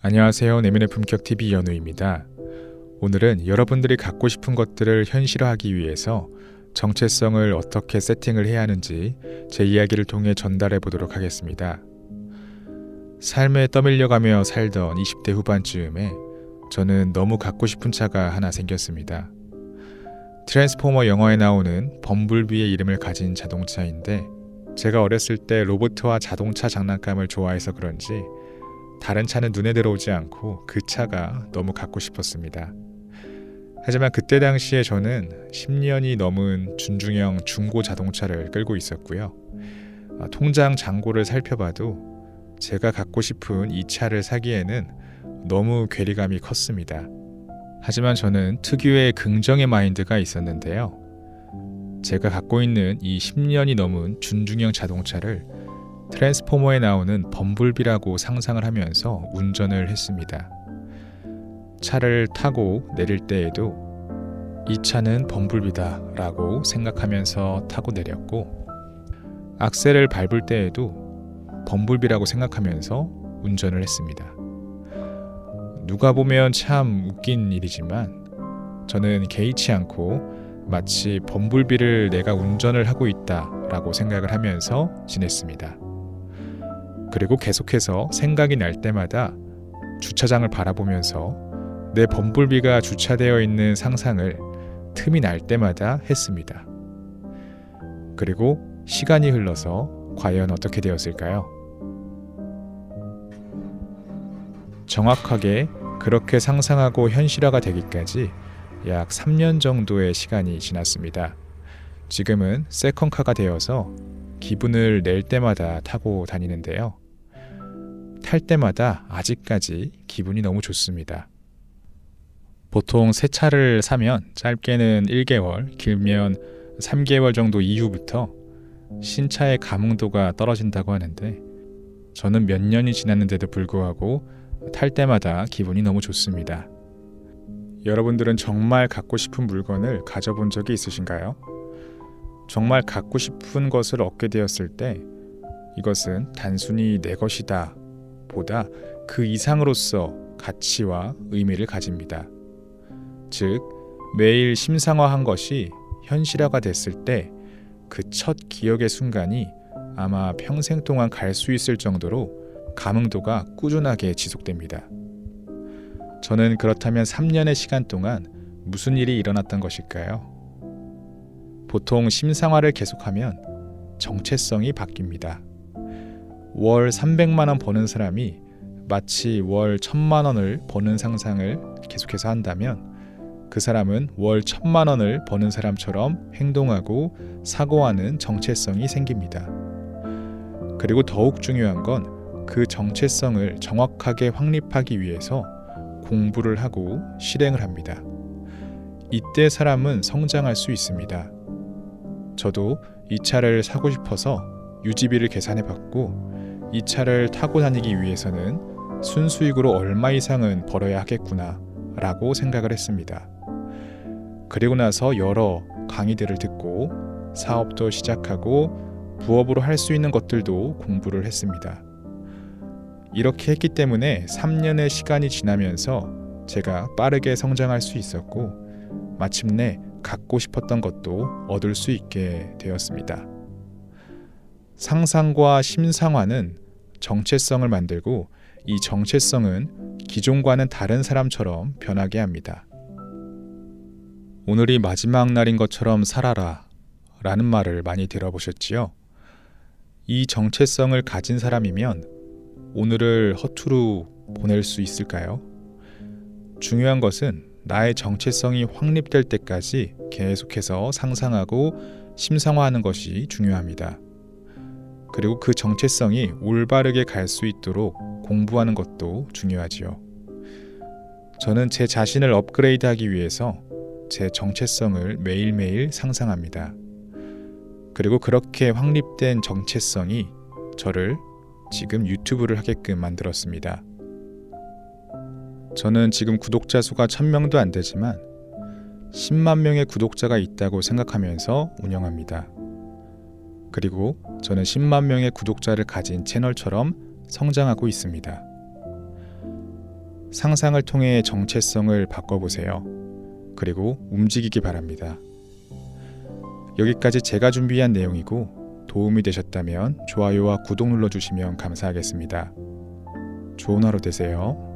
안녕하세요. 내면의 품격TV 연우입니다. 오늘은 여러분들이 갖고 싶은 것들을 현실화하기 위해서 정체성을 어떻게 세팅을 해야 하는지 제 이야기를 통해 전달해 보도록 하겠습니다. 삶에 떠밀려가며 살던 20대 후반쯤에 저는 너무 갖고 싶은 차가 하나 생겼습니다. 트랜스포머 영화에 나오는 범블비의 이름을 가진 자동차인데, 제가 어렸을 때 로봇과 자동차 장난감을 좋아해서 그런지 다른 차는 눈에 들어오지 않고 그 차가 너무 갖고 싶었습니다. 하지만 그때 당시에 저는 10년이 넘은 준중형 중고 자동차를 끌고 있었고요. 통장 잔고를 살펴봐도 제가 갖고 싶은 이 차를 사기에는 너무 괴리감이 컸습니다. 하지만 저는 특유의 긍정의 마인드가 있었는데요. 제가 갖고 있는 이 10년이 넘은 준중형 자동차를 트랜스포머에 나오는 범블비라고 상상을 하면서 운전을 했습니다. 차를 타고 내릴 때에도 이 차는 범블비다 라고 생각하면서 타고 내렸고, 악셀을 밟을 때에도 범블비라고 생각하면서 운전을 했습니다. 누가 보면 참 웃긴 일이지만 저는 개의치 않고 마치 범블비를 내가 운전을 하고 있다 라고 생각을 하면서 지냈습니다. 그리고 계속해서 생각이 날 때마다 주차장을 바라보면서 내 범블비가 주차되어 있는 상상을 틈이 날 때마다 했습니다. 그리고 시간이 흘러서 과연 어떻게 되었을까요? 정확하게 그렇게 상상하고 현실화가 되기까지 약 3년 정도의 시간이 지났습니다. 지금은 세컨카가 되어서 기분을 낼 때마다 타고 다니는데요. 탈 때마다 아직까지 기분이 너무 좋습니다. 보통 새 차를 사면 짧게는 1개월, 길면 3개월 정도 이후부터 신차의 감흥도가 떨어진다고 하는데, 저는 몇 년이 지났는데도 불구하고 탈 때마다 기분이 너무 좋습니다. 여러분들은 정말 갖고 싶은 물건을 가져본 적이 있으신가요? 정말 갖고 싶은 것을 얻게 되었을 때 이것은 단순히 내 것이다 보다 그 이상으로서 가치와 의미를 가집니다. 즉, 매일 심상화한 것이 현실화가 됐을 때 그 첫 기억의 순간이 아마 평생 동안 갈 수 있을 정도로 감흥도가 꾸준하게 지속됩니다. 저는 그렇다면 3년의 시간 동안 무슨 일이 일어났던 것일까요? 보통 심상화를 계속하면 정체성이 바뀝니다. 월 300만 원 버는 사람이 마치 월 1000만 원을 버는 상상을 계속해서 한다면, 그 사람은 월 1000만 원을 버는 사람처럼 행동하고 사고하는 정체성이 생깁니다. 그리고 더욱 중요한 건 그 정체성을 정확하게 확립하기 위해서 공부를 하고 실행을 합니다. 이때 사람은 성장할 수 있습니다. 저도 이 차를 사고 싶어서 유지비를 계산해 봤고, 이 차를 타고 다니기 위해서는 순수익으로 얼마 이상은 벌어야 하겠구나 라고 생각을 했습니다. 그리고 나서 여러 강의들을 듣고 사업도 시작하고 부업으로 할 수 있는 것들도 공부를 했습니다. 이렇게 했기 때문에 3년의 시간이 지나면서 제가 빠르게 성장할 수 있었고, 마침내 갖고 싶었던 것도 얻을 수 있게 되었습니다. 상상과 심상화는 정체성을 만들고, 이 정체성은 기존과는 다른 사람처럼 변하게 합니다. 오늘이 마지막 날인 것처럼 살아라 라는 말을 많이 들어보셨지요? 이 정체성을 가진 사람이면 오늘을 허투루 보낼 수 있을까요? 중요한 것은 나의 정체성이 확립될 때까지 계속해서 상상하고 심상화하는 것이 중요합니다. 그리고 그 정체성이 올바르게 갈 수 있도록 공부하는 것도 중요하지요. 저는 제 자신을 업그레이드하기 위해서 제 정체성을 매일매일 상상합니다. 그리고 그렇게 확립된 정체성이 저를 지금 유튜브를 하게끔 만들었습니다. 저는 지금 구독자 수가 1000명도 안 되지만 10만 명의 구독자가 있다고 생각하면서 운영합니다. 그리고 저는 10만 명의 구독자를 가진 채널처럼 성장하고 있습니다. 상상을 통해 정체성을 바꿔보세요. 그리고 움직이기 바랍니다. 여기까지 제가 준비한 내용이고 도움이 되셨다면 좋아요와 구독 눌러주시면 감사하겠습니다. 좋은 하루 되세요.